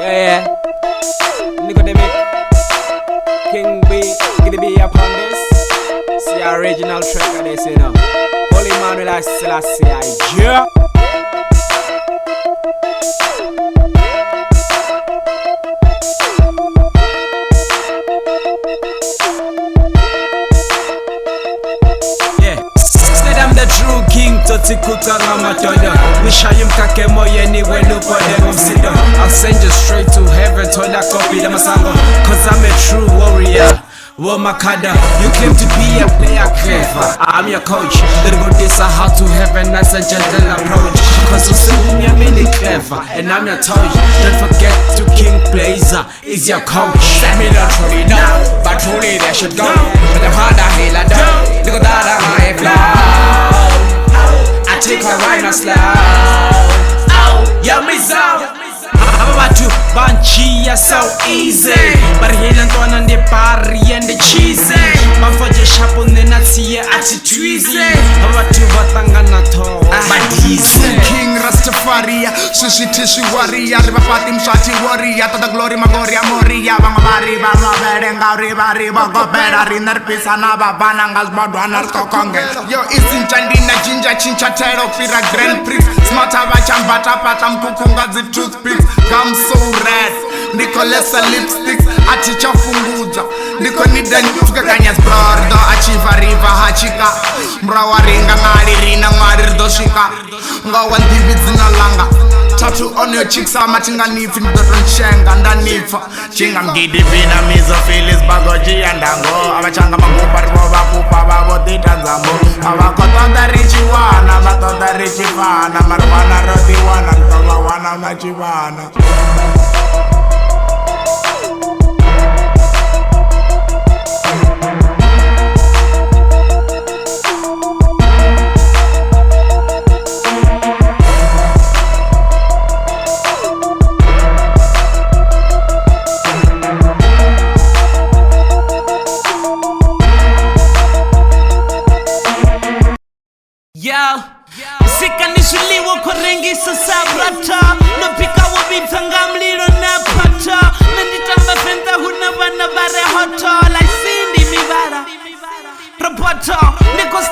Yeah. Nicodemic King B, gonna be upon this. See the original track of this, you know. Holy Manuel I Selassie, yeah. I'm the true king, Toti Kutanga Matoda. Wish I am Kakemoyeni when you put them on Sido. I'll send you straight to heaven, told that copy the Masango. Cause I'm a true warrior. Womakada, you claim to be a player clever. I'm your coach. Then go this how to heaven, that's a gentle approach. Cause you see me, I'm really clever, and I'm your touch. Don't forget to King Blazer is your coach. Send me not truly now, but truly they should go. But the harder he'll down. Look at that, I flow. I take her right now slow. Yeah, me so. I'm about to Banchi, you're so easy. But he don't want the party and the cheesy. Man for the shop on the Nazi at the tweezy. I'm about to Batangana to King Rastafari, Sushi Tissue Warrior, Rivapatim Shati Warrior, to the Glory Magoria Moria, Bangabari, Bangabari, Bari, Bangabera, in their Pisana, Banangas, Badwana, Kokonga. Yo, it's in Chandina, Ginger, Chinchatero, Pira, Grand Prix, Smarta Bacham, Batapatam, Kukunga, the toothpicks, come so red. Nicolas lipsticks, Achicha Funguja, Nikonida Nukanyas Brordo, Achiva Riva Hachika, Brawaringa, Marina, Marir Doshika, Gawan Divids in Alanga. Tattoo on your cheeks, I'm matching a leaf in the Shang and a leaf. Chingam Gidi Vina, Phyllis Bagoji and Dango, Avachanga Magupa, Pupa, Botitanzamo, Avakota the Richiwana, Avato the Richivana, Marwana Rodiwana, and Tomawana Machivana. Yo, sikanishuli wokorengi sasabrata. Nopika wabitanga mliro na pata. Nanditamba fenta huna wana bare hoto. Like Cindy mi bara Roboto, Nikos